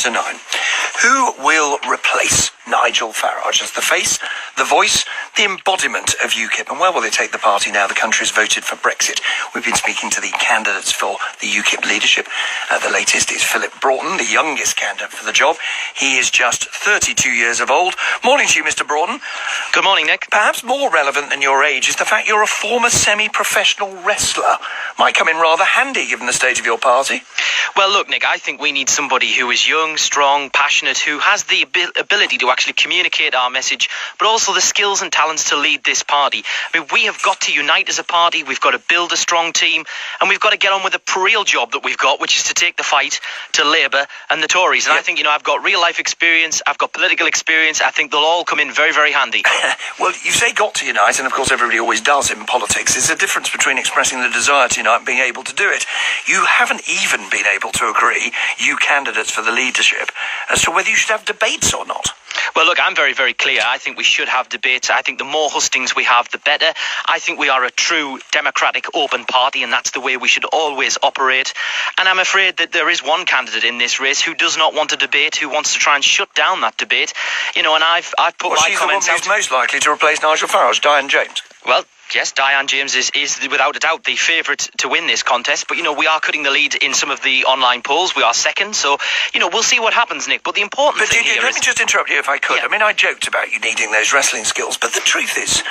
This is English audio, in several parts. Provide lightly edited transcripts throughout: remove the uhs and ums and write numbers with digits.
to 9. Who will replace Nigel Farage as the face, the voice, the embodiment of UKIP? And where will they take the party now the country has voted for Brexit? We've been speaking to the candidates for the UKIP leadership. The latest is Phillip Broughton, the youngest candidate for the job. He is just 32 years of old. Morning to you, Mr. Broughton. Good morning, Nick. Perhaps more relevant than your age is the fact you're a former semi-professional wrestler. Might come in rather handy given the state of your party. Well, look, Nick, I think we need somebody who is young, strong, passionate, who has the ability to actually communicate our message, but also the skills and talents to lead this party. I mean, we have got to unite as a party, we've got to build a strong team, and we've got to get on with the real job that we've got, which is to take the fight to Labour and the Tories. And I think, I've got real-life experience, I've got political experience. I think they'll all come in very, very handy. Well, you say got to unite, and of course everybody always does in politics. There's a difference between expressing the desire to unite and being able to do it. You haven't even been able to agree, you candidates for the leadership, as to whether you should have debates or not. Well, look, I'm very, very clear. I think we should have debates. I think the more hustings we have, the better. I think we are a true democratic, open party, and that's the way we should always operate. And I'm afraid that there is one candidate in this race who does not want a debate, who wants to try and shut down that debate. And I've put my comments out. She's the one who's most likely to replace Nigel Farage, Diane James. Well, yes, Diane James is without a doubt the favourite to win this contest. But, we are cutting the lead in some of the online polls. We are second. So, we'll see what happens, Nick. But the important thing here is... Let me just interrupt you if I could. Yeah. I mean, I joked about you needing those wrestling skills. But the truth is,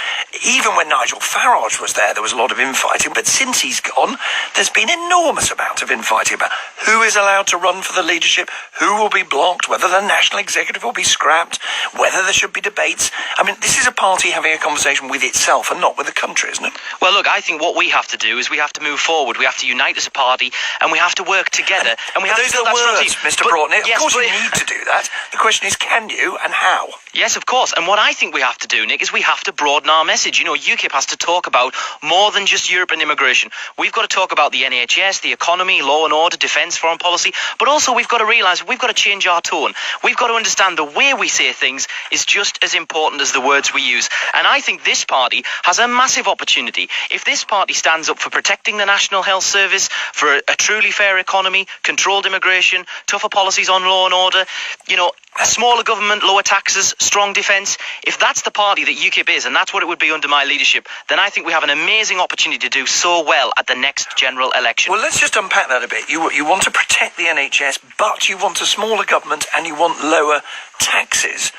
even when Nigel Farage was there was a lot of infighting. But since he's gone, there's been enormous amount of infighting about who is allowed to run for the leadership, who will be blocked, whether the national executive will be scrapped, whether there should be debates. I mean, this is a party having a conversation with itself and not with the country, isn't it? Well, look, I think what we have to do is we have to move forward. We have to unite as a party, and we have to work together. And we have to build that strong team. Mr. Broughton. Of course you need to do that. The question is, can you and how? Yes, of course. And what I think we have to do, Nick, is we have to broaden our message. UKIP has to talk about more than just Europe and immigration. We've got to talk about the NHS, the economy, law and order, defence, foreign policy. But also we've got to realise we've got to change our tone. We've got to understand the way we say things is just as important as the words we use. And I think this party has a massive opportunity. If this party stands up for protecting the National Health Service, for a truly fair economy, controlled immigration, tougher policies on law and order, a smaller government, lower taxes, strong defence, if that's the party that UKIP is, and that's what it would be under my leadership, then I think we have an amazing opportunity to do so well at the next general election. Well, let's just unpack that a bit. You want to protect the NHS, but you want a smaller government and you want lower taxes.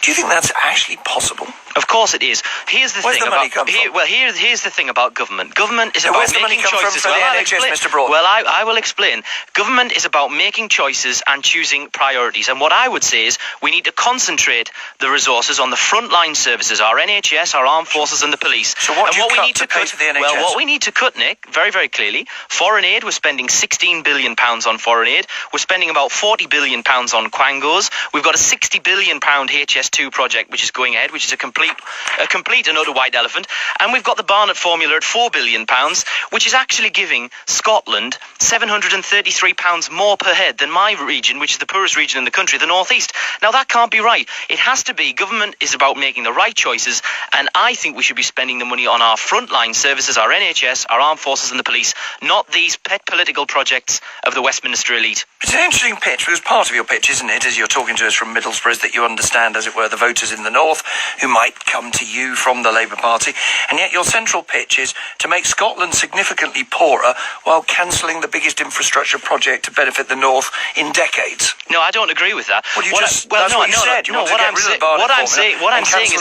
Do you think that's actually possible? Of course it is. Here's the thing about here's the thing about government. Government is about making choices. Well, I'll explain. Mr. Broughton. Well, I will explain. Government is about making choices and choosing priorities. And what I would say is we need to concentrate the resources on the frontline services, our NHS, our armed forces, and the police. So what do you cut to pay for the NHS? Well, what we need to cut, Nick, very, very clearly, foreign aid. We're spending £16 billion on foreign aid. We're spending about £40 billion on quangos. We've got a £60 billion HS2 project which is going ahead, which is a complete and utter white elephant. And we've got the Barnett formula at £4 billion, which is actually giving Scotland £733 more per head than my region, which is the poorest region in the country, the North East. Now, that can't be right. It has to be. Government is about making the right choices, and I think we should be spending the money on our frontline services, our NHS, our armed forces and the police, not these pet political projects of the Westminster elite. It's an interesting pitch, because part of your pitch, isn't it, as you're talking to us from Middlesbrough, is that you understand, as it were, the voters in the north who might come to you from the Labour Party, and yet your central pitch is to make Scotland significantly poorer while cancelling the biggest infrastructure project to benefit the north in decades. No, I don't agree with that. Well, that's what you said. You want to get rid of the Barnett formula. What I'm saying is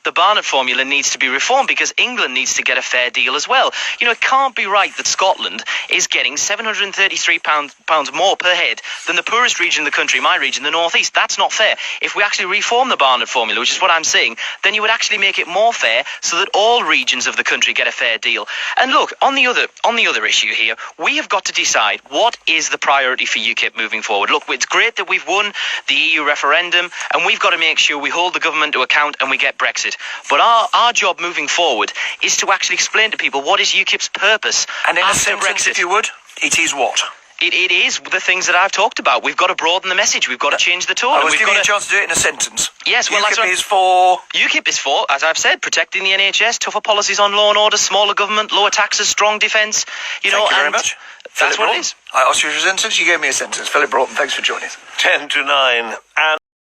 the Barnett formula needs to be reformed because England needs to get a fair deal as well. It can't be right that Scotland is getting £733 more per head than the poorest region in the country, my region, the North East. That's not fair. If we actually reform the Barnett formula, which is what I'm saying, then you would actually make it more fair so that all regions of the country get a fair deal. And look, on the other issue here, we have got to decide what is the priority for UKIP moving forward. Look, it's great that we've won the EU referendum, and we've got to make sure we hold the government to account and we get Brexit. But our job moving forward is to actually explain to people what is UKIP's purpose. And in a sentence, if you would, it is what? It is the things that I've talked about. We've got to broaden the message. We've got to change the tone. I was giving you a chance to do it in a sentence. Yes, well, UKIP is for, as I've said, protecting the NHS, tougher policies on law and order, smaller government, lower taxes, strong defence. Thank you very much. That's what it is. I asked you for a sentence, you gave me a sentence. Phillip Broughton, thanks for joining us. 10 to 9. And